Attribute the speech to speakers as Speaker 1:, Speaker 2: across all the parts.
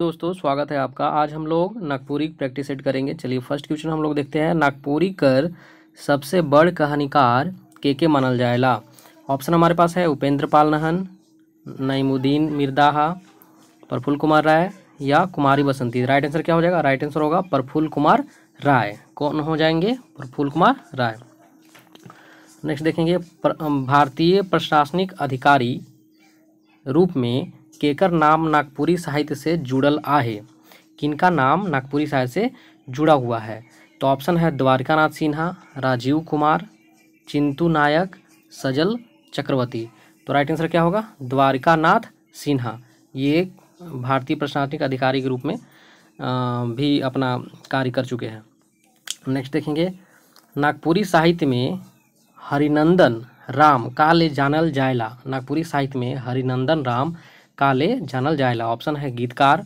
Speaker 1: दोस्तों स्वागत है आपका। आज हम लोग नागपुरी प्रैक्टिस सेट करेंगे। चलिए फर्स्ट क्वेश्चन हम लोग देखते हैं। नागपुरी कर सबसे बड़ कहानीकार के मानल जाएला। ऑप्शन हमारे पास है उपेंद्र पाल नहन, नईमुद्दीन मिर्दाहा, प्रफुल्ल कुमार राय या कुमारी बसंती। राइट आंसर क्या हो जाएगा? राइट आंसर होगा प्रफुल्ल कुमार राय। कौन हो जाएंगे? प्रफुल्ल कुमार राय। नेक्स्ट देखेंगे, भारतीय प्रशासनिक अधिकारी रूप में केकर नाम नागपुरी साहित्य से जुड़ल आहे। किनका नाम नागपुरी साहित्य से जुड़ा हुआ है? तो ऑप्शन है द्वारकानाथ सिन्हा, राजीव कुमार, चिंतु नायक, सजल चक्रवर्ती। तो राइट आंसर क्या होगा? द्वारकानाथ सिन्हा। ये भारतीय प्रशासनिक अधिकारी के रूप में भी अपना कार्य कर चुके हैं। नेक्स्ट देखेंगे, नागपुरी साहित्य में हरिनंदन राम काले जानल जायला। नागपुरी साहित्य में हरिनंदन राम काले जानल जायला। ऑप्शन है गीतकार,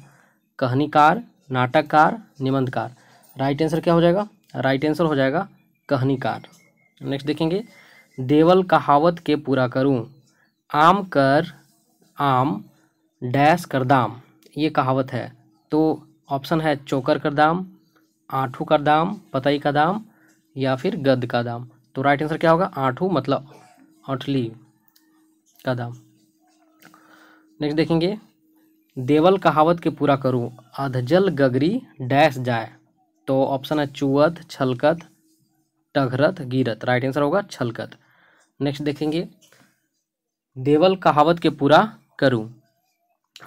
Speaker 1: कहानीकार, नाटककार, निबंधकार। राइट आंसर क्या हो जाएगा? राइट आंसर हो जाएगा कहानीकार। नेक्स्ट देखेंगे, देवल कहावत के पूरा करूं। आम कर आम डैश कर दाम। ये कहावत है। तो ऑप्शन है चोकर कर दाम, आठू का दाम, पतई का दाम या फिर गद का दाम। तो राइट आंसर क्या होगा? आठू मतलब आठली का दाम। नेक्स्ट देखेंगे, देवल कहावत के पूरा करूं। अधजल गगरी डैश जाए। तो ऑप्शन है चुअत, छलकत, टघरत, गिरत। राइट आंसर होगा छलकत। नेक्स्ट देखेंगे, देवल कहावत के पूरा करूं।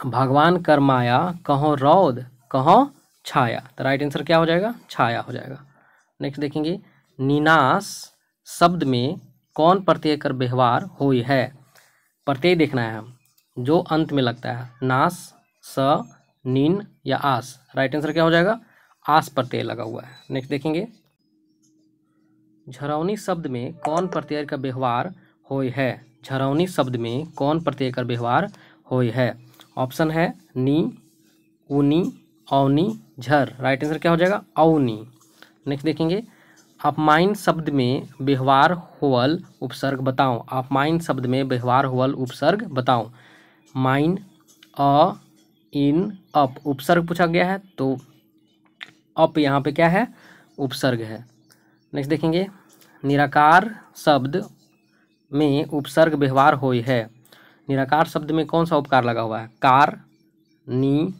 Speaker 1: भगवान कर माया कहो रौद कहो छाया। तो राइट आंसर क्या हो जाएगा? छाया हो जाएगा। नेक्स्ट देखेंगे, निनास शब्द में कौन प्रत्यय कर व्यवहार होई है। प्रत्यय देखना है हम जो अंत में लगता है, नास, स, नीन या आस। राइट आंसर क्या हो जाएगा? आस प्रत्यय लगा हुआ है। नेक्स्ट देखेंगे, झरौनी शब्द में कौन प्रत्यय का व्यवहार होय है। झरौनी शब्द में कौन प्रत्यय का व्यवहार होय है? ऑप्शन है नी, ऊनी, औनी, झर। राइट आंसर क्या हो जाएगा? औनी। नेक्स्ट देखेंगे, अपमाइन शब्द में व्यवहार होवल उपसर्ग बताओ। अपमाइन शब्द में व्यवहार होवल उपसर्ग बताओ। माइन, अ, इन, अप। उपसर्ग पूछा गया है तो अप यहाँ पे क्या है? उपसर्ग है। नेक्स्ट देखेंगे, निराकार शब्द में उपसर्ग व्यवहार होय है। निराकार शब्द में कौन सा उपकार लगा हुआ है? कार, नी,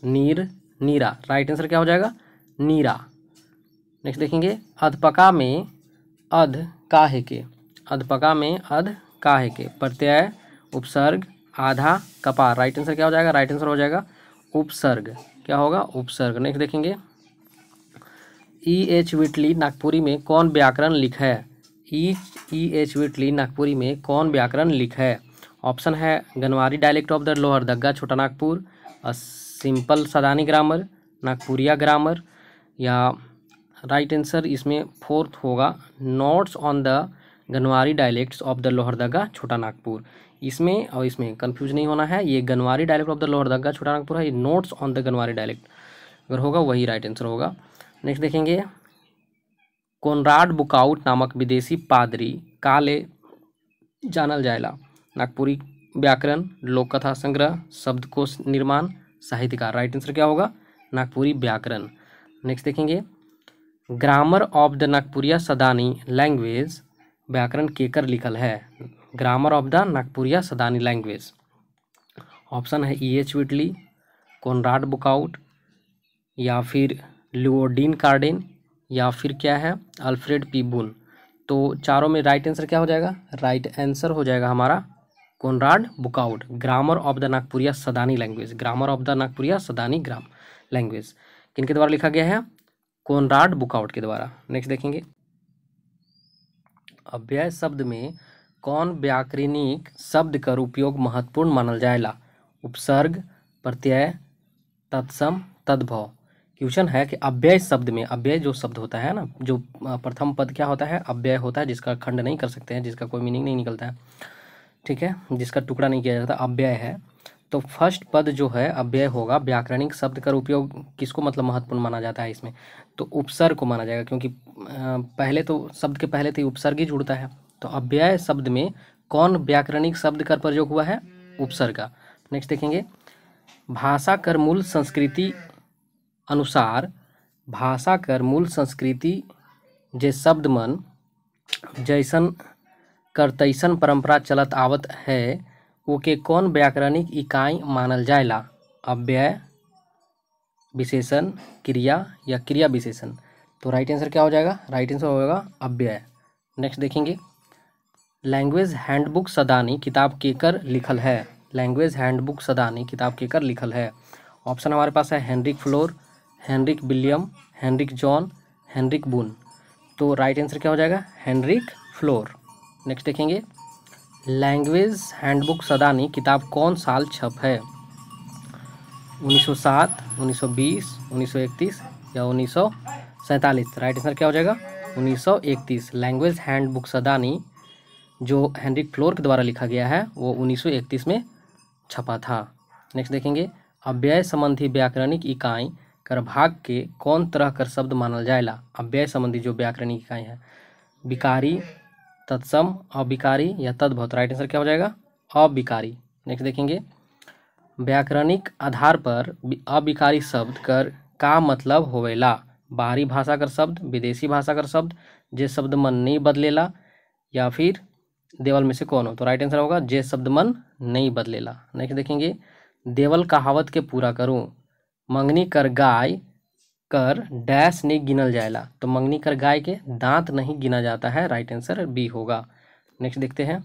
Speaker 1: नीर, नीरा। राइट आंसर क्या हो जाएगा? नीरा। नेक्स्ट देखेंगे, अधपका में अध काहे के। अधपका में अध काहे के। प्रत्यय, उपसर्ग, आधा, कपार। राइट आंसर क्या हो जाएगा? राइट आंसर हो जाएगा उपसर्ग। क्या होगा? उपसर्ग। नेक्स्ट देखेंगे, E.H. विटली नागपुरी में कौन व्याकरण लिखा है। E.H. विटली नागपुरी में कौन व्याकरण लिखा है? ऑप्शन है Ganwari dialect of the Lohardaga Chota Nagpur, simple Sadani grammar, Nagpuria grammar या राइट आंसर इसमें फोर्थ होगा notes on the Ganwari dialects of the Lohardaga Chota Nagpur. इसमें और इसमें कंफ्यूज नहीं होना है। ये गनवारी dialect of the Lohardaga Chota Nagpur है, ये notes on the Ganwari dialect अगर होगा वही राइट आंसर होगा। नेक्स्ट देखेंगे, कोनराड बुकाउट नामक विदेशी पादरी काले जानल जायला। नागपुरी व्याकरण, लोक कथा संग्रह, शब्दकोश निर्माण, साहित्यकार। राइट आंसर क्या होगा? नागपुरी व्याकरण। नेक्स्ट देखेंगे, grammar of the Nagpuria Sadani language व्याकरण केकर लिखल है। Grammar of the Nagpuria Sadani language. Option है E.H. विटली, कोनराड बुकाउट या फिर लुओडीन कार्डेन या फिर क्या है अल्फ्रेड पी बुन। तो चारों में राइट आंसर क्या हो जाएगा? राइट आंसर हो जाएगा हमारा Konrad Buckout. Grammar of the Nagpuria Sadani language. Grammar of the Nagpuria Sadani gram language किनके द्वारा लिखा गया है? कोनराड बुकाउट के द्वारा। नेक्स्ट देखेंगे, अव्यय शब्द में कौन व्याकरणिक शब्द का उपयोग महत्वपूर्ण मानल जाएला। उपसर्ग, प्रत्यय, तत्सम, तद्भव। क्वेश्चन है कि अव्यय शब्द में, अव्यय जो शब्द होता है ना, जो प्रथम पद क्या होता है? अव्यय होता है, जिसका खंड नहीं कर सकते हैं, जिसका कोई मीनिंग नहीं निकलता है, ठीक है, जिसका टुकड़ा नहीं किया जाता, अव्यय है। तो फर्स्ट पद जो है अव्यय होगा। व्याकरणिक शब्द का उपयोग किसको मतलब महत्वपूर्ण माना जाता है इसमें? तो उपसर्ग को माना जाएगा, क्योंकि पहले तो शब्द के पहले तो उपसर्ग ही जुड़ता है। तो अव्यय शब्द में कौन व्याकरणिक शब्द का प्रयोग हुआ है? उपसर्ग का। नेक्स्ट देखेंगे, भाषा कर मूल संस्कृति अनुसार भाषा कर मूल संस्कृति जे शब्द मन जैसन कर तैसन परंपरा चलत आवत है ओके कौन व्याकरणिक इकाई मानल जाएला? अव्यय, विशेषण, क्रिया या क्रिया विशेषण। तो राइट आंसर क्या हो जाएगा? राइट आंसर होगा अव्यय। नेक्स्ट देखेंगे, लैंग्वेज हैंडबुक सदानी किताब केकर लिखल है? लैंग्वेज हैंडबुक सदानी किताब केकर लिखल है? ऑप्शन हमारे पास है Henrik Flor, Henrik William, Henrik John, Henrik Bun. तो राइट आंसर क्या हो जाएगा? Henrik Flor. नेक्स्ट देखेंगे, लैंग्वेज हैंडबुक सदानी किताब कौन साल छप है? 1907, 1920, 1931 या 1947। राइट आंसर क्या हो जाएगा? 1931। लैंग्वेज हैंडबुक सदानी जो हेनरिक फ्लोर के द्वारा लिखा गया है वो 1931 में छपा था। नेक्स्ट देखेंगे, अव्यय संबंधी व्याकरणिक इकाई कर भाग के कौन तरह कर शब्द मानल जाएला? अव्यय संबंधी जो व्याकरणिक इकाई है, विकारी, तत्सम, अविकारी या तद्भव। राइट आंसर क्या हो जाएगा? अविकारी। नेक्स्ट देखेंगे, व्याकरणिक आधार पर अविकारी शब्द कर का मतलब होवेला? बाहरी भाषा कर शब्द, विदेशी भाषा कर शब्द, जे शब्द मन नहीं बदलेला, या फिर देवल में से कौन हो? तो राइट आंसर होगा जे शब्द मन नहीं बदलेला। नेक्स्ट देखेंगे, देवल कहावत के पूरा करूं, मंगनी कर गाय कर डैश नहीं गिनल जाएला। तो मंगनी कर गाय के दांत नहीं गिना जाता है। राइट आंसर बी होगा। नेक्स्ट देखते हैं,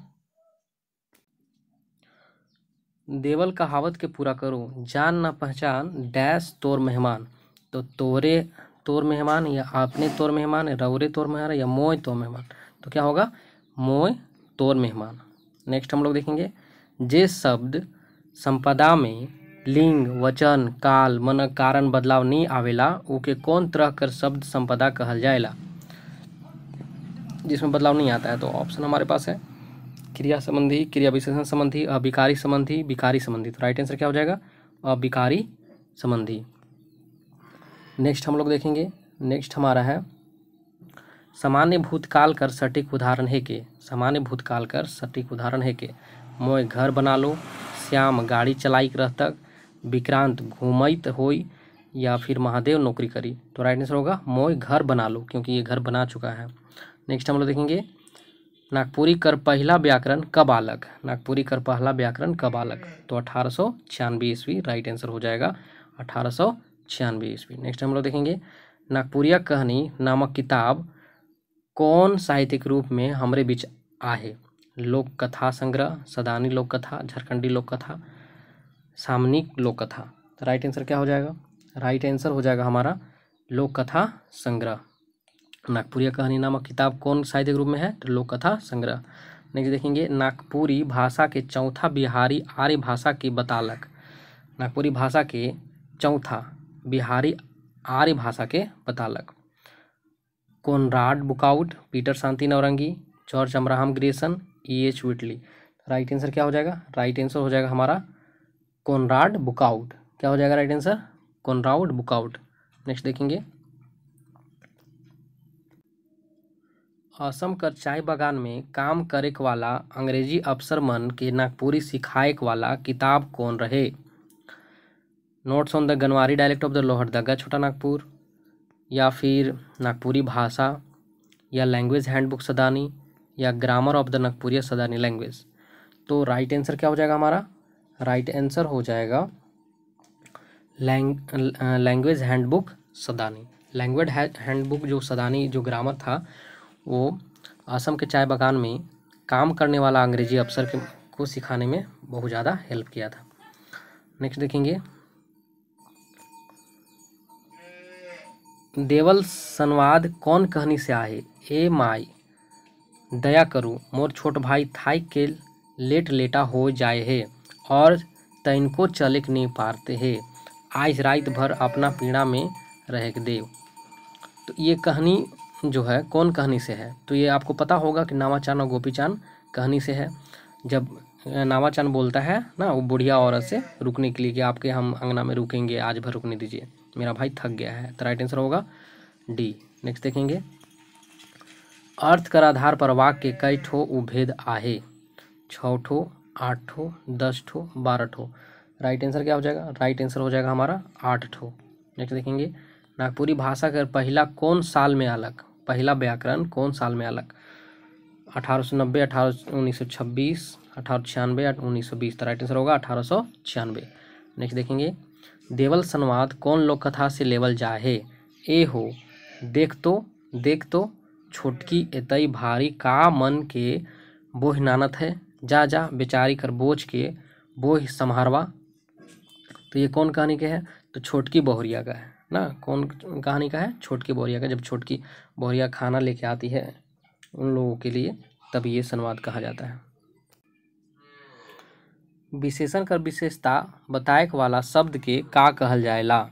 Speaker 1: देवल कहावत के पूरा करूं, जान न पहचान डैश तोर मेहमान। तो तोरे तोर मेहमान या आपने तोर मेहमान, रौरे तोर मेहमान या मोय तोर मेहमान। तो क्या होगा? मोय तोर मेहमान। नेक्स्ट हम लोग देखेंगे, जे शब्द संपदा में लिंग, वचन, काल, मन कारण बदलाव नहीं आवेला ओके कौन तरह कर शब्द संपदा कहल जाएला? जिसमें बदलाव नहीं आता है। तो ऑप्शन हमारे पास है क्रिया संबंधी, क्रिया विशेषण संबंधी, अविकारी संबंधी, विकारी संबंधी। तो राइट आंसर क्या हो जाएगा? अविकारी संबंधी। नेक्स्ट हम लोग देखेंगे, नेक्स्ट हमारा है सामान्य भूतकाल कर सटीक उदाहरण है के? सामान्य भूतकाल कर सटीक उदाहरण है के? मोय घर बना लो, श्याम गाड़ी चलाइक रहतक, विक्रांत घूमैत होई या फिर महादेव नौकरी करी। तो राइट आंसर होगा मोय घर बना लो, क्योंकि ये घर बना चुका है। नेक्स्ट हम लोग देखेंगे, नागपुरी कर पहला व्याकरण कब आलक? नागपुरी कर पहला व्याकरण कब आलक? तो 1896 ईस्वी। राइट आंसर हो जाएगा 1896 ईस्वी। नेक्स्ट हम लोग देखेंगे, नागपुरिया कहानी नामक किताब कौन साहित्यिक रूप में हमरे बीच आहे? लोक कथा संग्रह, सदानी लोक कथा, झारखंडी लोक कथा, सामयिक लोक कथा। तो राइट आंसर क्या हो जाएगा? राइट आंसर हो जाएगा हमारा लोक कथा संग्रह। नागपुरिया कहानी नामक किताब कौन साहित्यिक रूप में है? तो लोक कथा संग्रह। नेक्स्ट देखेंगे, नागपुरी भाषा के चौथा बिहारी आर्य भाषा के बतालक। नागपुरी भाषा के चौथा बिहारी आर्य भाषा के बतालक। Konrad Buckout, Peter Shanti Naurangi, George Abraham Grierson, E.H. Whitley. Right answer क्या हो जाएगा? राइट आंसर हो जाएगा हमारा कोनराड बुकाउट। क्या हो जाएगा राइट आंसर? कोनराड बुकाउट। नेक्स्ट देखेंगे, असम कर चाय बागान में काम करे वाला अंग्रेजी अफसर मन के नागपुरी सिखाए वाला किताब कौन रहे? Notes on the Ganwari dialect of the Lohardaga Chota Nagpur, या फिर नागपुरी भाषा, या लैंग्वेज हैंडबुक सदानी, या grammar of the Nagpuria Sadani language. तो राइट आंसर क्या हो जाएगा हमारा? राइट आंसर हो जाएगा language handbook Sadani. Language handbook जो सदानी जो ग्रामर था वो असम के चाय बागान में काम करने वाला अंग्रेजी अफसर को सिखाने में बहुत ज़्यादा हेल्प किया था। नेक्स्ट देखेंगे, देवल संवाद कौन कहानी से आए? ए माई दया करू मोर छोट भाई थाई के लेट लेटा हो जाए है और तैनको चलिक नहीं पारते है, आज रात भर अपना पीड़ा में रह देव। तो ये कहानी जो है कौन कहानी से है? तो ये आपको पता होगा कि नामाचान और गोपीचान कहानी से है। जब नामाचान बोलता है ना वो बुढ़िया औरत से रुकने के लिए कि आपके हम अंगना में रुकेंगे, आज भर रुकने दीजिए, मेरा भाई थक गया है। तो राइट आंसर होगा डी। नेक्स्ट देखेंगे, अर्थ कर आधार पर वाक्य कई ठो उभेद आहे? 6 ठो, 8 ठो, 10 ठो, 12 ठो। राइट आंसर क्या हो जाएगा? राइट आंसर हो जाएगा हमारा 8 ठो। नेक्स्ट देखेंगे, नागपुरी भाषा का पहला कौन साल में अलग, पहला व्याकरण कौन साल में अलग? 1890, 1926, 1896, 1920। तो राइट आंसर होगा 1896। नेक्स्ट देखेंगे, देवल संवाद कौन लोक कथा से लेवल जाहे? ए हो, देख तो छोटकी एतई भारी का मन के बोह नानत है, जा जा बेचारी कर बोझ के बोह संहारवा। तो ये कौन कहानी के है? तो छोटकी बहुरिया का है ना। कौन कहानी का है? छोटकी बहुरिया का। जब छोटकी बहुरिया खाना लेके आती है उन लोगों के लिए, तब ये संवाद कहा जाता है। विशेषण कर विशेषता बताएक वाला शब्द के का कहल जाएला?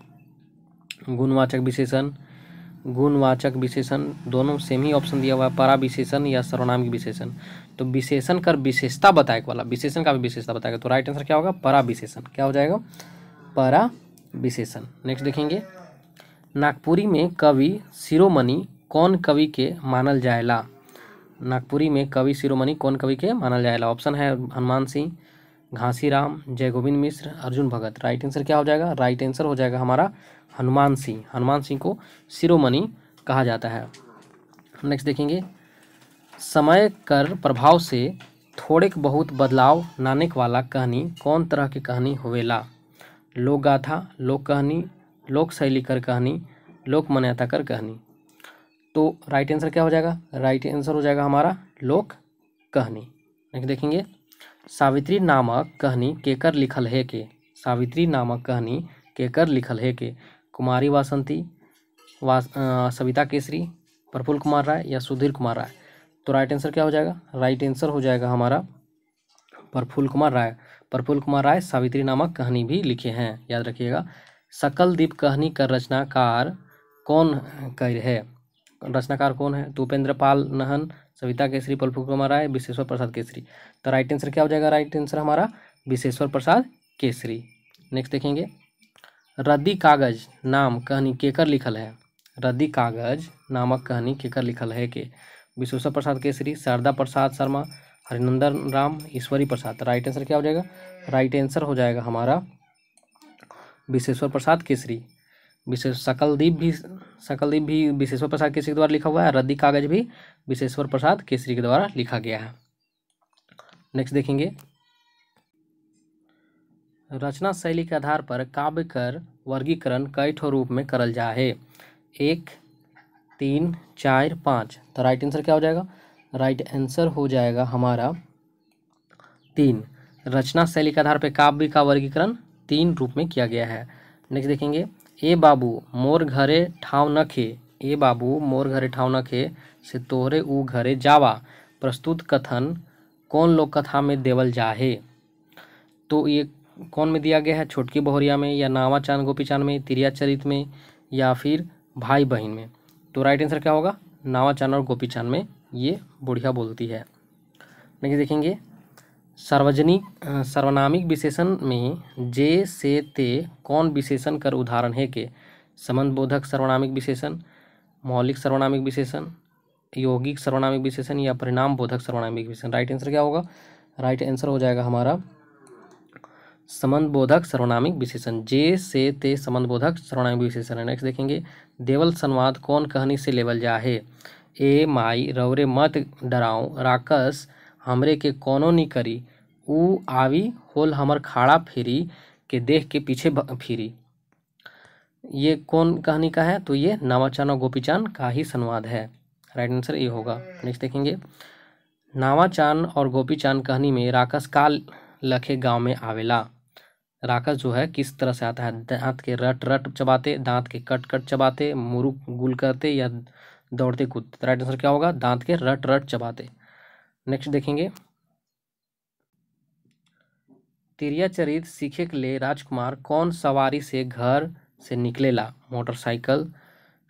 Speaker 1: गुणवाचक विशेषण, गुणवाचक विशेषण, दोनों सेम ही ऑप्शन दिया हुआ है, परा विशेषण या सर्वनामिक विशेषण। तो विशेषण कर विशेषता बताएक वाला, विशेषण का भी विशेषता बताएगा, तो राइट आंसर क्या होगा? परा विशेषण। क्या हो जाएगा? परा विशेषण। नेक्स्ट देखेंगे, नागपुरी में कवि शिरोमणि कौन कवि के मानल जाएला? नागपुरी में कवि शिरोमणि कौन कवि के मानल जाएला? ऑप्शन है हनुमान सिंह, घासीराम, जय गोविंद मिश्र, अर्जुन भगत। राइट आंसर क्या हो जाएगा? राइट आंसर हो जाएगा हमारा हनुमान सिंह। हनुमान सिंह को शिरोमणि कहा जाता है। नेक्स्ट देखेंगे, समय कर प्रभाव से थोड़ेक बहुत बदलाव नानेक वाला कहानी कौन तरह की कहानी होवेला? लोक गाथा, लोक कहानी, लोक शैली कर कहानी, लोक मान्यता कर कहानी। तो राइट आंसर क्या हो जाएगा? राइट आंसर हो जाएगा हमारा लोक कहानी। नेक्स्ट देखेंगे, सावित्री नामक कहानी केकर लिखल है के? सावित्री नामक कहानी केकर लिखल है के? कुमारी वासंती, सविता केसरी, प्रफुल्ल कुमार राय या सुधीर कुमार राय। तो राइट आंसर क्या हो जाएगा? राइट आंसर हो जाएगा हमारा प्रफुल्ल कुमार राय। प्रफुल्ल कुमार राय सावित्री नामक कहानी भी लिखे हैं, याद रखिएगा। सकल द्वीप कहानी का रचनाकार कौन कर है? रचनाकार कौन है? तो उपेंद्र पाल नहन, सविता केसरी, प्रफुल्ल कुमार राय, विश्वेश्वर प्रसाद केसरी। तो राइट आंसर क्या हो जाएगा? राइट आंसर हमारा विश्वेश्वर प्रसाद केसरी। नेक्स्ट देखेंगे, रद्दी कागज नाम कहानी केकर लिखल है? रद्दी कागज नामक कहानी केकर लिखल है के? विश्वेश्वर प्रसाद केसरी, शारदा प्रसाद शर्मा, हरिनंदन राम, ईश्वरी प्रसाद। राइट आंसर क्या हो जाएगा? राइट आंसर हो जाएगा हमारा विश्वेश्वर प्रसाद केसरी। सकलद्वीप भी विश्वेश्वर प्रसाद केसरी के द्वारा लिखा हुआ है, रद्दी कागज भी विश्वेश्वर प्रसाद केसरी के द्वारा लिखा गया है। नेक्स्ट देखेंगे, रचना शैली के आधार पर काव्य कर वर्गीकरण कई ठो रूप में करल जा है? 1, 3, 4, 5। तो राइट आंसर क्या हो जाएगा? राइट आंसर हो जाएगा हमारा 3। रचना शैली के आधार पर काव्य का वर्गीकरण 3 रूप में किया गया है। नेक्स्ट देखेंगे, ए बाबू मोर घरे ठाव नखे, ए बाबू मोर घरे ठाव नखे से तोहरे ऊ घरे जावा प्रस्तुत कथन कौन लोक कथा में देवल जाहे? तो ये कौन में दिया गया है? छोटकी बहुरिया में, या नावा चांद गोपी चांद में, तिरिया चरित में, या फिर भाई बहन में। तो राइट आंसर क्या होगा? नावा चांद और गोपी चांद में ये बुढ़िया बोलती है। नेक्स्ट देखेंगे, सर्वनामिक विशेषण में जे से ते कौन विशेषण कर उदाहरण है के? संबंध बोधक सर्वनामिक विशेषण, मौलिक सर्वनामिक विशेषण, यौगिक सर्वनामिक विशेषण, या परिणाम बोधक सर्वनामिक विशेषण। राइट आंसर क्या होगा? राइट आंसर हो जाएगा हमारा संबंध बोधक सर्वनामिक विशेषण। जे से ते संबंध बोधक सर्वनामिक विशेषण है। नेक्स्ट देखेंगे, देवल संवाद कौन कहानी से लेवल जा है? ए माई रौरे मत डराओ राकस हमरे के कोनो नी करी, ऊ आवी होल हमर खाड़ा फेरी के देख के पीछे फिरी। ये कौन कहानी का है? तो ये नावाचान और गोपीचान का ही संवाद है। राइट आंसर ये होगा। नेक्स्ट देखेंगे, नावाचान और गोपीचान कहानी में राकस का लखे गांव में आवेला? राकस जो है किस तरह से आता है? दांत के रट रट चबाते, दांत के कट कट चबाते, मुरुक गुल करते, या दौड़ते कूदते। राइट आंसर क्या होगा? दांत के रट रट चबाते। नेक्स्ट देखेंगे, तिरिया चरित सीखे के लिए राजकुमार कौन सवारी से घर से निकलेला? मोटरसाइकिल,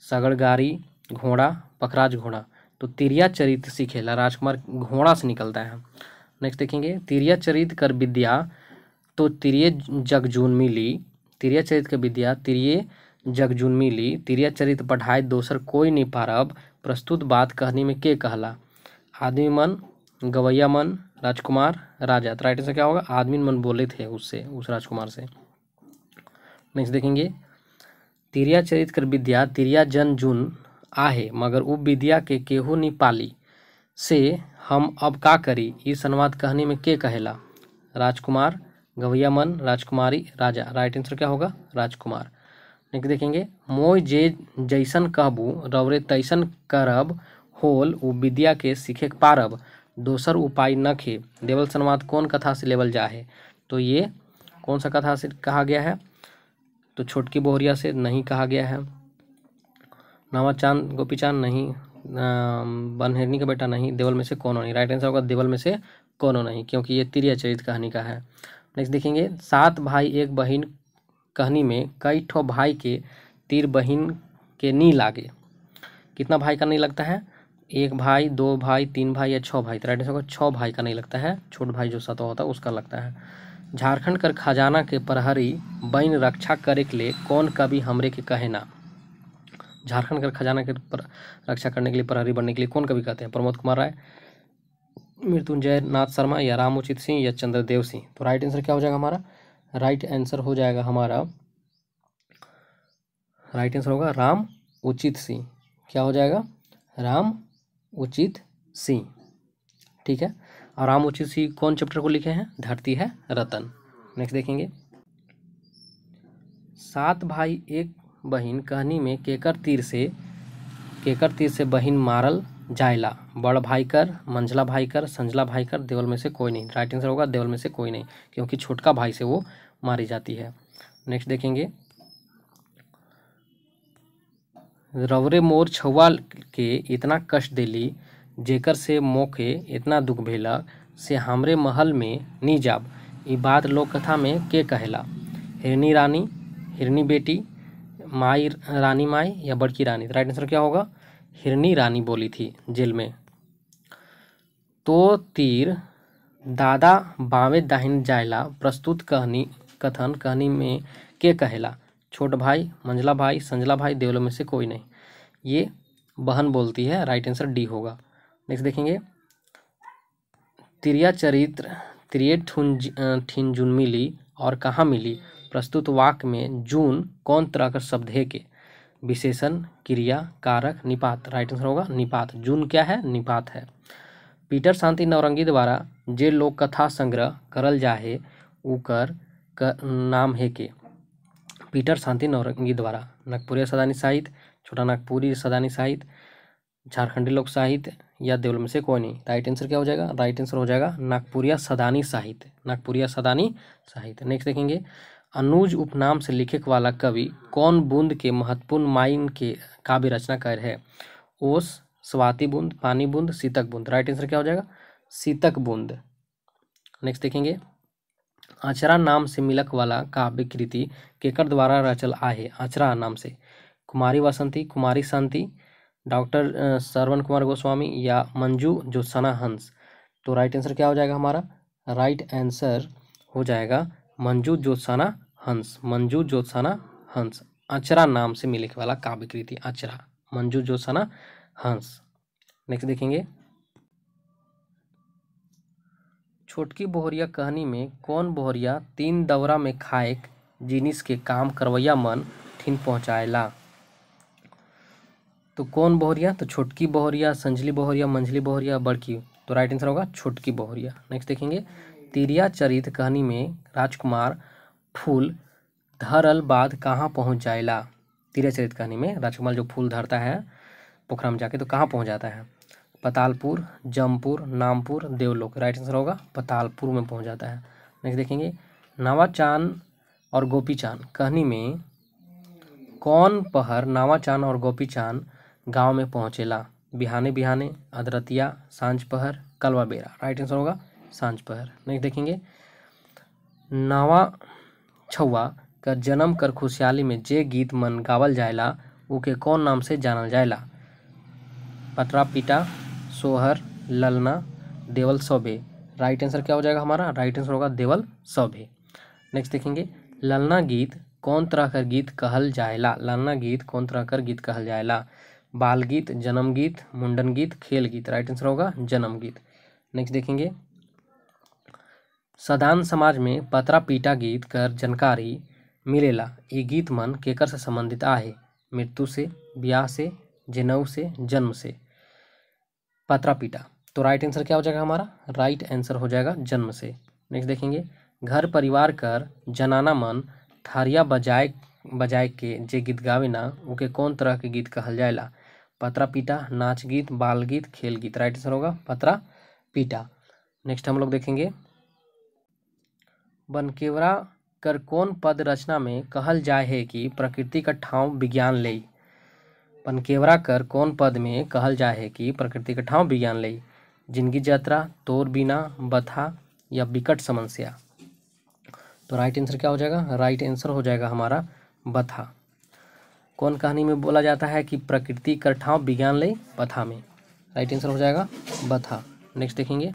Speaker 1: सगड़ गाड़ी, घोड़ा, पखराज घोड़ा। तो तिरिया चरित सीखेला राजकुमार घोड़ा से निकलता है। नेक्स्ट देखेंगे, तिरिया चरित कर विद्या तो तिरिये जगजून मिली, तिरिया चरित के विद्या तिरिये जगजून मिली, तिरिया चरित पढ़ाए दोसर कोई नहीं पारब प्रस्तुत बात कहनी में के कहला? आदमी मन गवैया मन, राजकुमार, राजा। तो राइट आंसर क्या होगा? आदमी मन बोले थे उससे, उस राजकुमार से। नेक्स्ट देखेंगे, तिरिया चरित कर विद्या तिरिया जन जुन आहे मगर उ विद्या के केहू नी पाली से हम अब का करी, इस अनुवाद कहनी में के कहेला? राजकुमार, गवैया मन, राजकुमारी, राजा। राइट आंसर क्या होगा? राजकुमार। नेक्स्ट देखेंगे, मोय जे जैसन कहबू रवरे तैसन करब होल उ विद्या के सीखे पारब दोसर उपाय नखे देवल संवाद कौन कथा से लेवल जा है? तो ये कौन सा कथा से कहा गया है? तो छोटकी बोहरिया से नहीं कहा गया है। नवाचांद गोपीचांद नहीं, बनहेरनी का बेटा नहीं, देवल में से कोनो नहीं। राइट आंसर होगा देवल में से कोनो नहीं, क्योंकि ये तिरिया चरित कहानी का है। नेक्स्ट देखेंगे, 7 भाई 1 बहिन कहानी में कई ठो भाई के तीर बहिन के नी लागे। कितना भाई का नहीं लगता है? 1 भाई, 2 भाई, 3 भाई या 6 भाई? तो राइट आंसर होगा 6 भाई का नहीं लगता है, छोट भाई जो 7 होता है उसका लगता है। झारखंड कर खजाना के प्रहरी बन रक्षा करे के लिए कौन कवि हमरे के कहे ना? झारखंड का खजाना के रक्षा करने के लिए, प्रहरी बनने के लिए कौन कवि कहते हैं? प्रमोद कुमार राय, मृत्युंजय नाथ शर्मा या राम उचित सिंह या चंद्रदेव सिंह? तो राइट आंसर क्या हो जाएगा हमारा? राइट आंसर हो जाएगा हमारा, राइट आंसर होगा राम उचित सिंह। क्या हो जाएगा? राम उचित सिंह। ठीक है, और राम उचित सिंह कौन चैप्टर को लिखे हैं? धरती है रतन। नेक्स्ट देखेंगे, 7 भाई 1 बहिन कहानी में केकर तीर से बहिन मारल जायला? बड़ भाई कर, मंझला भाई कर, संझला भाई कर, देवल में से कोई नहीं। राइट आंसर होगा देवल में से कोई नहीं, क्योंकि छोटका भाई से वो मारी जाती है। नेक्स्ट देखेंगे, रवरे मोर छुआ के इतना कष्ट देली जेकर से मोके इतना दुख भेला से हमरे महल में नी जाब, ई बात लोक कथा में के कहेला? हिरनी रानी, हिरनी बेटी, माई रानी माई या बड़की रानी? तो राइट आंसर क्या होगा? हिरनी रानी बोली थी जेल में। तो तीर दादा बावे दाहिन जायला प्रस्तुत कथन कहानी में के कहेला? छोट भाई, मंझला भाई, संझला भाई, देवलों में से कोई नहीं। ये बहन बोलती है। राइट आंसर डी होगा। नेक्स्ट देखेंगे, तिरिया चरित्र तिरिये ठिन जून मिली और कहाँ मिली? प्रस्तुत वाक्य में जून कौन तरह का शब्द है के? विशेषण, क्रिया, कारक, निपात? राइट आंसर होगा निपात। जून क्या है? निपात है। पीटर शांति नवरंगी द्वारा जे लोक कथा संग्रह करल जाहे उकर नाम है के? पीटर शांति नवरंगी द्वारा। नागपुरिया सदानी साहित्य, छोटा नागपुरी सदानी साहित्य, झारखंडी लोक साहित्य या देवल में से कोई नहीं। राइट आंसर क्या हो जाएगा? राइट आंसर हो जाएगा नागपुरिया सदानी साहित्य, नागपुरिया सदानी साहित्य। नेक्स्ट देखेंगे, अनुज उपनाम से लिखे वाला कवि कौन बूंद के महत्वपूर्ण माइन के काव्य रचना कर है? ओस, स्वाति बूंद, पानी बूंद, शीतक बूंद? राइट आंसर क्या हो जाएगा? शीतक बूंद। नेक्स्ट देखेंगे, आचरा नाम से मिलक वाला काव्य कृति केकर द्वारा रचल आहे? आचरा नाम से कुमारी वासंती, कुमारी शांति, डॉक्टर श्रवण कुमार गोस्वामी या मंजू ज्योत्सना हंस? तो राइट आंसर क्या हो जाएगा हमारा? राइट आंसर हो जाएगा मंजू ज्योत्सना हंस, मंजू ज्योत्सना हंस। आचरा नाम से मिलने वाला काव्य कृति आचरा, मंजू ज्योत्सना हंस। नेक्स्ट देखेंगे, छोटकी बोहरिया कहानी में कौन बोहरिया 3 दौरा में खाए जिनिस के काम करवैया मन ठिन पहुँचाएला? तो कौन बोहरिया? तो छोटकी बोहरिया, संझली बोहरिया, मंझली बोहरिया, बड़की? तो राइट आंसर होगा छोटकी बोहरिया। नेक्स्ट देखेंगे, तिरिया चरित कहानी में राजकुमार फूल धरल बाद कहाँ पहुँच जाएला? तिरिया चरित कहानी में राजकुमार जो फूल धरता है पोखरा में जाके तो कहाँ पहुँच जाता है? पतालपुर, जमपुर, नामपुर, देवलोक? राइट आंसर होगा पतालपुर में पहुँच जाता है। नेक्स्ट देखेंगे, नावाचान और गोपीचान कहानी में कौन पहर नावाचान और गोपीचान गांव में पहुँचेला? बिहाने बिहाने, अदरतिया, सांझ पहर, कलवा बेरा? राइट आंसर होगा सांझ पहर। नेक्स्ट देखेंगे, नावा छुआ का जन्म कर खुशहाली में जे गीत मन गावल जायला उके कौन नाम से जानल जायला? पटरा पीटा, सोहर, ललना, देवल सौभे? राइट आंसर क्या हो जाएगा हमारा? राइट आंसर होगा देवल सौभे। नेक्स्ट देखेंगे, ललना गीत कौन तरह कर गीत कहल जायला? ललना गीत कौन तरह कर गीत कहल जायला? बाल गीत, जन्म गीत, मुंडन गीत, खेल गीत? राइट आंसर होगा जन्म गीत। नेक्स्ट देखेंगे, सदान समाज में पतरा पीटा गीत कर जानकारी मिलेला। ये गीत मन केकर से संबंधित आहे? मृत्यु से, ब्याह से, जनेऊ से, जन्म से। पतरा पीटा, तो राइट आंसर क्या हो जाएगा हमारा? राइट आंसर हो जाएगा जन्म से। नेक्स्ट देखेंगे, घर परिवार कर जनाना मन थारिया बजाए बजाए के जे गीत गावेना उके कौन तरह के गीत कहल जाएला? पतरा पीटा, नाच गीत, बाल गीत, खेल गीत। राइट आंसर होगा पतरा पीटा। नेक्स्ट हम लोग देखेंगे, बनकेवरा कर कौन पद रचना में कहल जाय है कि प्रकृति का ठाव विज्ञान ले? बनकेवरा कर कौन पद में कहल जाय है कि प्रकृति का ठाव विज्ञान ले? जिंदगी यात्रा, तोर बिना, बथा या विकट समस्या। तो राइट आंसर क्या हो जाएगा? राइट आंसर हो जाएगा हमारा बथा। कौन कहानी में बोला जाता है कि प्रकृति का ठाव विज्ञान ले? बथा में। राइट आंसर हो जाएगा बथा। नेक्स्ट देखेंगे,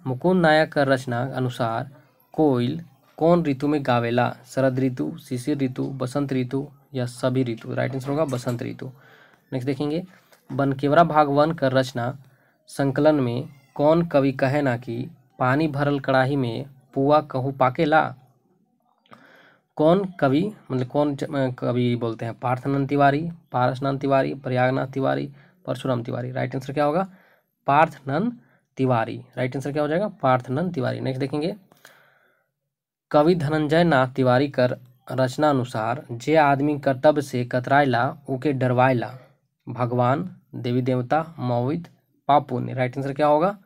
Speaker 1: मुकुंद नायक का रचना अनुसार कोयल कौन ऋतु में गावेला? शरद ऋतु, शिशिर ऋतु, बसंत ऋतु या सभी ऋतु। राइट आंसर होगा बसंत ऋतु। नेक्स्ट देखेंगे, बनकेवरा भाग 1 का रचना संकलन में कौन कवि कहे ना कि पानी भरल कड़ाही में पुआ कहूँ पाकेला? कौन कवि मतलब कौन कवि बोलते हैं? पार्थनंद तिवारी, पारसनंद तिवारी, प्रयागनाथ तिवारी, परशुराम तिवारी। राइट आंसर क्या होगा? पार्थनंद तिवारी। राइट आंसर क्या हो जाएगा? पार्थनंद तिवारी। नेक्स्ट देखेंगे, कवि धनंजय नाथ तिवारी कर रचना अनुसार जे आदमी कर्तव्य से कतराइला उके डरवाइला। भगवान, देवी देवता, मौवित, पाप पुण्य। राइट आंसर क्या होगा?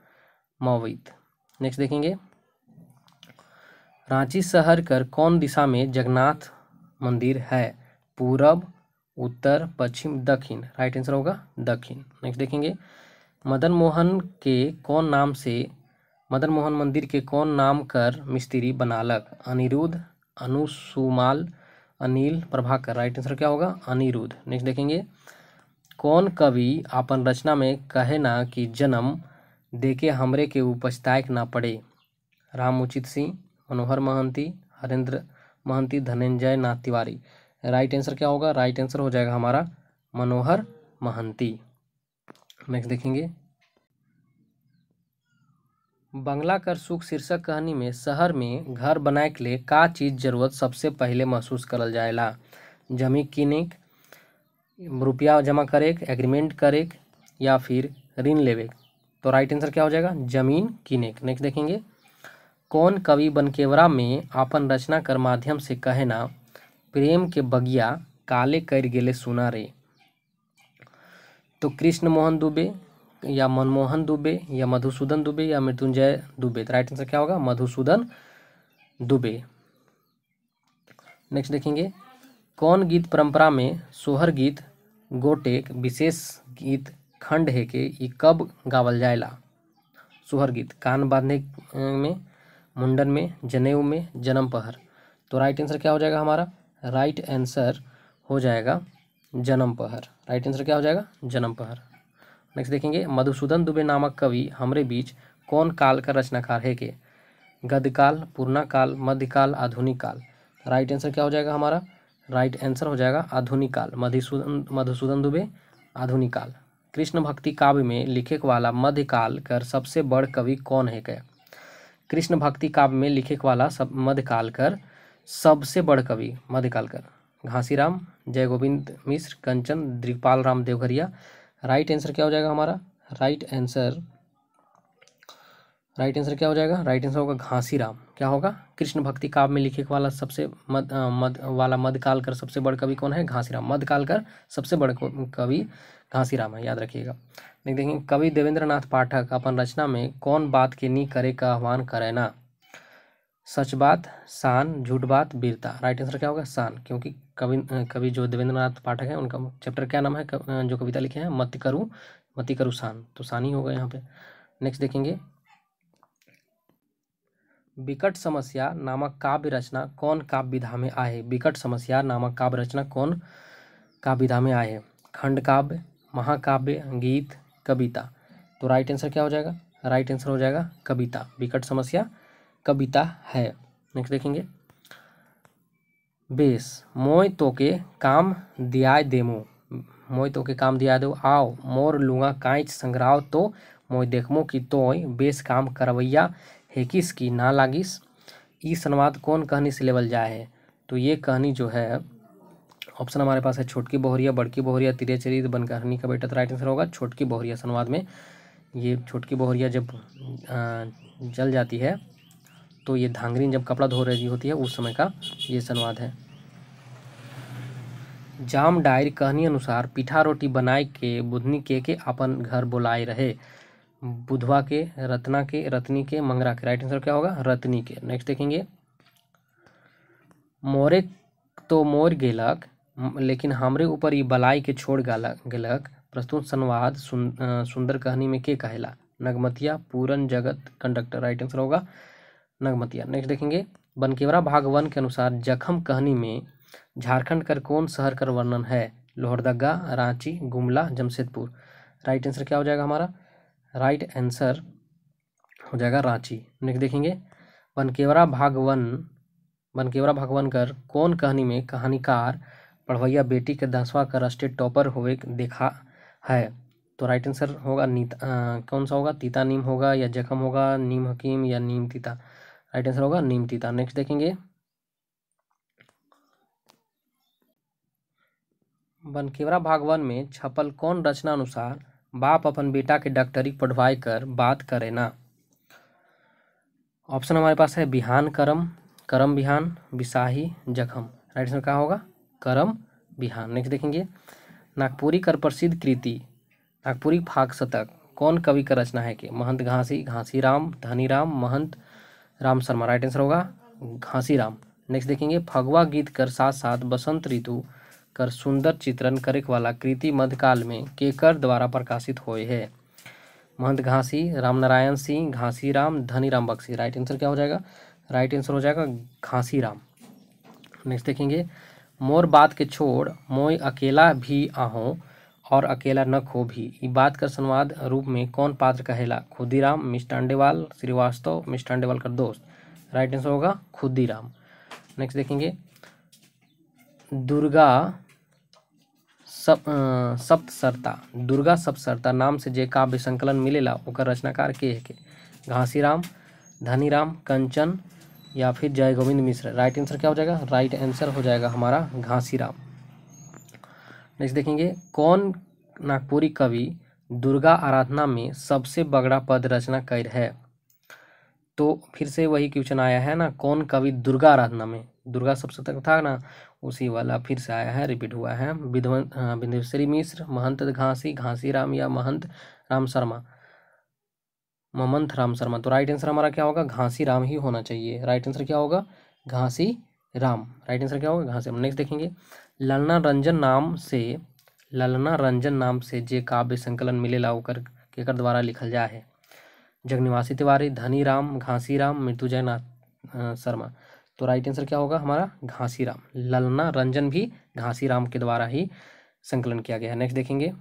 Speaker 1: मौवित। नेक्स्ट देखेंगे, रांची शहर कर कौन दिशा में जगन्नाथ मंदिर है? पूरब, उत्तर, पश्चिम, दक्षिण। राइट आंसर होगा दक्षिण। नेक्स्ट देखेंगे, मदन मोहन मंदिर के कौन नाम कर मिस्त्री बनालक? अनिरुद्ध, अनुसुमाल, अनिल, प्रभाकर। राइट आंसर क्या होगा? अनिरुद्ध। नेक्स्ट देखेंगे, कौन कवि अपन रचना में कहे ना कि जन्म देके हमरे के उपस्तायक ना पड़े? रामउचित सिंह, मनोहर महंती, हरेंद्र महंती, धनंजय नाथ तिवारी। राइट आंसर क्या होगा? राइट आंसर हो जाएगा हमारा मनोहर महंती। नेक्स्ट देखेंगे, बंगला कर सुख शीर्षक कहानी में शहर में घर बनाए के लिए का चीज जरूरत सबसे पहले महसूस करल जाएला? जमीन किने, रुपया जमा करे, एग्रीमेंट करे या फिर ऋण लेवे। तो राइट आंसर क्या हो जाएगा? जमीन किने। नेक्स्ट देखेंगे, कौन कवि बनकेवरा में अपन रचना कर माध्यम से कहे ना प्रेम के बगिया काले कर गेले सुना रे? तो कृष्ण मोहन दुबे या मनमोहन दुबे या मधुसूदन दुबे या मृत्युंजय दुबे। तो राइट आंसर क्या होगा? मधुसूदन दुबे। नेक्स्ट देखेंगे, कौन गीत परंपरा में सोहर गीत गोटे विशेष गीत खंड है के ये कब गावल जाएला? सोहर गीत कान बांधने में, मुंडन में, जनेऊ में, जन्म पहर। तो राइट आंसर क्या हो जाएगा हमारा? राइट आंसर हो जाएगा जन्म पहर। राइट आंसर क्या हो जाएगा? जन्म पहर। नेक्स्ट देखेंगे, मधुसूदन दुबे नामक कवि हमरे बीच कौन काल का रचनाकार है के? गद्यकाल, पूर्णा काल, मध्यकाल, आधुनिक काल। राइट आंसर क्या हो जाएगा हमारा? राइट आंसर हो जाएगा आधुनिक काल। मधुसूदन दुबे आधुनिक काल। कृष्ण भक्ति काव्य में लिखे वाला मध्यकाल कर सबसे बड़ कवि कौन है के? कृष्ण भक्ति काव्य में लिखे वाला मध्यकाल कर सबसे बड़ कवि मध्यकाल कर घासीराम, जय गोविंद मिश्र, कंचन, दिगपाल राम देवघरिया। राइट आंसर क्या हो जाएगा हमारा? राइट आंसर क्या हो जाएगा? राइट आंसर होगा घासीराम। क्या होगा? कृष्ण भक्ति काव्य में लिखे वाला सबसे मध्यकाल कर सबसे बड़ कवि कौन है? घासीराम। मध्यकाल कर सबसे बड़ कवि घासीराम है, याद रखिएगा। देखेंगे, कवि देवेंद्र नाथ पाठक अपन रचना में कौन बात के नी करे का आह्वान करे ना? सच बात, शान, झूठ बात, वीरता। राइट आंसर क्या होगा? शान, क्योंकि कवि जो देवेंद्र नाथ पाठक है उनका चैप्टर क्या नाम है जो कविता लिखे हैं? मति करू शान। तो शान ही होगा यहाँ पे। नेक्स्ट देखेंगे, विकट समस्या नामक काव्य रचना कौन काव्य विधा में आए? विकट समस्या नामक काव्य रचना कौन काव्य विधा में आए? खंड काव्य, महाकाव्य, गीत, कविता। तो राइट आंसर क्या हो जाएगा? राइट आंसर हो जाएगा कविता। विकट समस्या कविता है। नेक्स्ट देखेंगे, बेस मोय तोके काम दियाय देमो, मोय तोके काम दिया दो आओ मोर लुंगा कांच संग्राव तो मोय देखमो की तोय बेस काम करवैया हेकिस की ना लागिस। ई संवाद कौन कहानी से लेवल जाए है? तो ये कहानी जो है ऑप्शन हमारे पास है छोटकी बहुरिया, बड़की बहुरिया, तिरे चरित, बनकहानी का बेटा। तो राइट आंसर होगा छोटकी बहुरिया संवाद में। ये छोटकी बहुरिया जब जल जाती है तो ये धांगरीन जब कपड़ा धो रही होती है उस समय का ये संवाद है। जाम डायर कहनी अनुसार पिठा रोटी बनाए के बुधनी के अपन घर बुलाए रहे। बुधवा के, रत्ना के, रत्नी के, मंगरा के। राइट आंसर क्या होगा? रत्नी के। नेक्स्ट देखेंगे, मोरे तो मोर गेलक लेकिन हमरे ऊपर ई बलाई के छोड़ गेलक। प्रस्तुत संवाद सुंदर कहानी में के कहेला? नगमतिया, पूरन, जगत, कंडक्टर। राइट आंसर होगा नगमतिया। नेक्स्ट देखेंगे, बनकेवरा भाग 1 के अनुसार जखम कहानी में झारखंड कर कौन शहर कर वर्णन है? लोहरदगा, रांची, गुमला, जमशेदपुर। राइट आंसर क्या हो जाएगा हमारा? राइट आंसर हो जाएगा रांची। नेक्स्ट देखेंगे, बनकेवरा भाग 1 कर कौन कहानी में कहानीकार पढ़वैया बेटी के 10वां का राष्ट्रीय टॉपर होवे देखा है? तो राइट आंसर होगा कौन सा होगा? तीता नीम होगा या जखम होगा, नीम हकीम या नीम तीता। राइट आंसर होगा नीम तीता। नेक्स्ट देखेंगे, बनकेवरा भाग 1 में छपल कौन रचना अनुसार बाप अपन बेटा के डॉक्टरी पढ़वाए कर बात करे ना? ऑप्शन हमारे पास है बिहान करम, करम बिहान, बिसाही, जखम। राइट आंसर क्या होगा? करम बिहान। नेक्स्ट देखेंगे, नागपुरी कर प्रसिद्ध कृति नागपुरी फाग शतक कौन कवि का रचना है? कि महंत घासी, घासी राम, धनी राम, महंत राम शर्मा। राइट आंसर होगा घासी राम। नेक्स्ट देखेंगे, फगवा गीत कर साथ साथ बसंत ऋतु कर सुंदर चित्रण करे वाला कृति मध्यकाल में केकर द्वारा प्रकाशित हुए है? महंत घासी, रामनारायण सिंह, घासी राम, धनी राम बख्शी। राइट आंसर क्या हो जाएगा? राइट आंसर हो जाएगा घासी राम। नेक्स्ट देखेंगे, मोर बात के छोड़ मोय अकेला भी आहो और अकेला न खो भी। ई बात कर संवाद रूप में कौन पात्र कहेला? खुदीराम, मिष्टांडेवाल, श्रीवास्तव, मिष्टांडेवाल का दोस्त। राइट आंसर होगा खुदीराम। नेक्स्ट देखेंगे, दुर्गा सप्तसरता नाम से जे काव्य संकलन मिलेला ओकर रचनाकार के है? के घासीराम, धनीराम, कंचन या फिर जय गोविंद मिश्र। राइट आंसर क्या हो जाएगा? राइट आंसर हो जाएगा हमारा घासीराम। नेक्स्ट देखेंगे, कौन नागपुरी कवि दुर्गा आराधना में सबसे बगड़ा पद रचना कर है? तो फिर से वही क्वेश्चन आया है ना, कौन कवि दुर्गा आराधना में, दुर्गा सप्तशतक था ना उसी वाला फिर से आया है, रिपीट हुआ है। विंध्येश्वरी मिश्र, महंत घासी, घासी राम या महंत राम शर्मा, ममंथ राम शर्मा। तो राइट आंसर हमारा क्या होगा? घासी राम ही होना चाहिए। राइट आंसर क्या होगा? घासी राम। राइट आंसर क्या होगा? घासी राम। नेक्स्ट देखेंगे, ललना रंजन नाम से जे काव्य संकलन मिलेला ओकर केकर द्वारा लिखल जा है? जगनिवासी तिवारी, धनी राम, घासी राम, मृत्युंजय नाथ शर्मा। तो राइट आंसर क्या होगा हमारा? घासी राम। ललना रंजन भी घासी राम के द्वारा ही संकलन किया गया है। नेक्स्ट देखेंगे,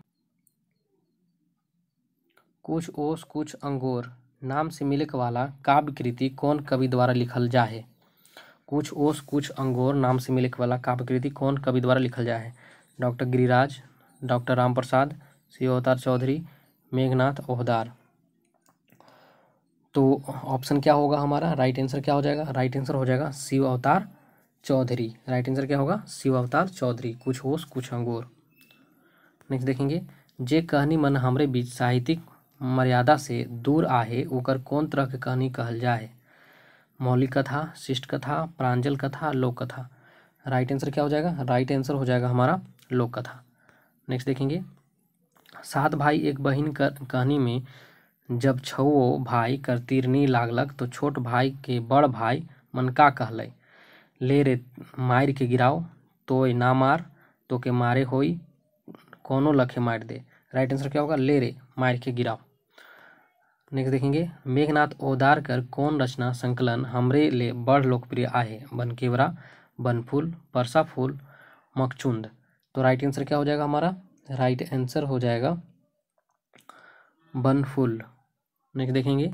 Speaker 1: कुछ ओस कुछ अंगोर नाम से मिलक वाला काव्य कृति कौन कवि द्वारा लिखल जा है? कुछ ओस कुछ अंगोर नाम से मिलक वाला काव्य कृति कौन कवि द्वारा लिखल जा है? डॉक्टर गिरिराज, डॉक्टर राम प्रसाद, शिव अवतार चौधरी, मेघनाथ ओहदार। तो ऑप्शन क्या होगा हमारा? राइट आंसर क्या हो जाएगा? राइट आंसर हो जाएगा शिव अवतार चौधरी। राइट आंसर क्या होगा? शिव अवतार चौधरी। कुछ होश कुछ अंगूर। नेक्स्ट देखेंगे, जे कहानी मन हमरे बीच साहित्यिक मर्यादा से दूर आहे ओकर कौन तरह के कहानी कहल जाए? मौलिक कथा, शिष्ट कथा, प्रांजल कथा, लोक कथा। राइट आंसर क्या हो जाएगा? राइट आंसर हो जाएगा हमारा लोक कथा। नेक्स्ट देखेंगे, सात भाई एक बहिन कहानी में जब छओ भाई कर तीरनी लागलक तो छोट भाई के बड़ भाई मन का कहले? ले रे मार के गिराओ, तोय ना मार, तो के मारे होई, कोनो लखे मार दे। राइट आंसर क्या होगा? ले रे मार के गिराओ। नेक्स्ट देखेंगे, मेघनाथ ओदार कर कौन रचना संकलन हमरे ले बड़ लोकप्रिय आहे? बनकेवरा, बनफूल, परसा फूल, मकचुंद। तो राइट आंसर क्या हो जाएगा हमारा? राइट आंसर हो जाएगा बनफूल। नेक्स्ट देखेंगे,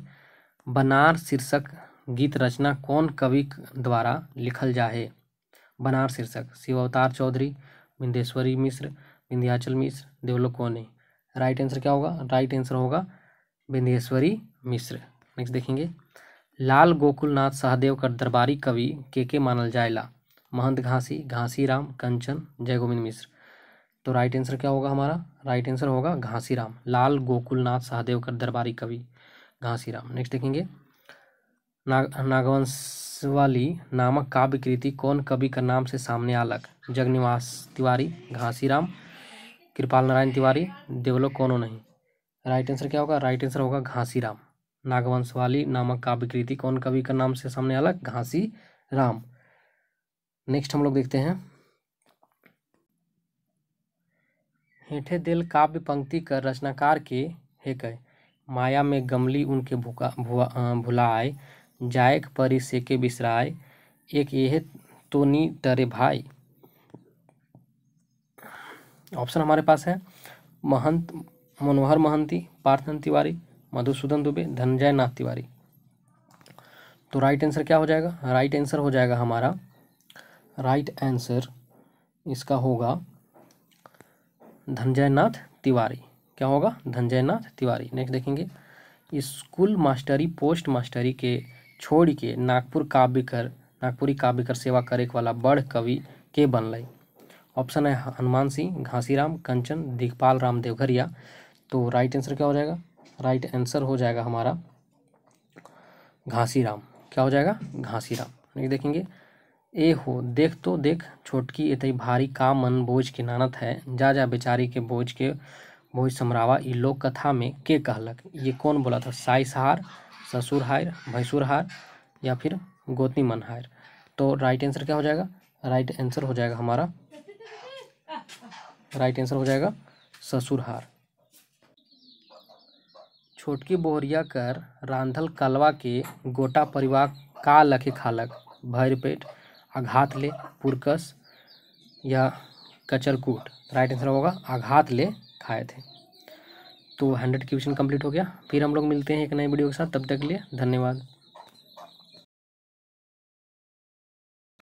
Speaker 1: बनार शीर्षक गीत रचना कौन कवि द्वारा लिखल जा है? बनार शीर्षक शिव अवतार चौधरी, विंध्येश्वरी मिश्र, विंध्याचल मिश्र, देवलोक कोने। राइट आंसर क्या होगा? राइट आंसर होगा बिंदेश्वरी मिश्र। नेक्स्ट देखेंगे, लाल गोकुलनाथ सहदेव कर दरबारी कवि के मानल जायला। महंत घासी, घासीराम, कंचन, जय गोविंद मिश्र। तो राइट आंसर क्या होगा हमारा? राइट आंसर होगा घासीराम। लाल गोकुलनाथ सहदेव कर दरबारी कवि घासीराम। नेक्स्ट देखेंगे, नागवंशवाली नामक काव्य कृति कौन कवि का नाम से सामने आलक? जगन्निवास तिवारी, घासीराम, कृपाल नारायण तिवारी, देवलोक कोनो नहीं। राइट आंसर क्या होगा? राइट आंसर होगा घासीराम। नागवंशवाली नामक काव्य कृति कौन कवि का नाम से सामने आलक? घासीराम। नेक्स्ट हम लोग देखते हैं, हेठे दिल काव्य पंक्ति कर रचनाकार के हे कहे। माया में गमली उनके भुलाए, जायक परी से के बिसराए, एक यह तो नी तरे भाई। ऑप्शन हमारे पास है महंत मनोहर महंती, पार्थन तिवारी, मधुसूदन दुबे, धनंजय नाथ तिवारी। तो राइट आंसर क्या हो जाएगा? राइट आंसर हो जाएगा हमारा, राइट आंसर इसका होगा धनंजय नाथ तिवारी। क्या होगा? धनंजय नाथ तिवारी। नेक्स्ट देखेंगे, स्कूल मास्टरी पोस्ट मास्टरी के छोड़ के नागपुरी काव्य कर सेवा करे वाला बड़ कवि के बनल। ऑप्शन है हनुमान सिंह, घासीराम, कंचन, दिगपाल राम देवघरिया। तो राइट आंसर क्या हो जाएगा? राइट आंसर हो जाएगा हमारा घासीराम। क्या हो जाएगा? घासीराम। नेक्स्ट देखेंगे, ए हो देख तो देख छोटकी एतई भारी का मन बोझ के नानत है, जा जा बेचारी के बोझ समरावा ई लोक कथा में के कहलक? ये कौन बोला था? साई सहार, ससुर हायर, भैंसुर हार, या फिर गोतनी मन हायर। तो राइट आंसर क्या हो जाएगा? राइट आंसर हो जाएगा हमारा, राइट आंसर हो जाएगा ससुर हार। छोटकी बोहरिया कर रांधल कलवा के गोटा परिवार का लखे खालक? भैर पेट, आघात ले, पुरकस, या कचरकूट। राइट आंसर होगा आघात ले खाए थे। तो 100 क्वेश्चन कंप्लीट हो गया। फिर हम लोग मिलते हैं एक नए वीडियो के साथ, तब तक के लिए धन्यवाद।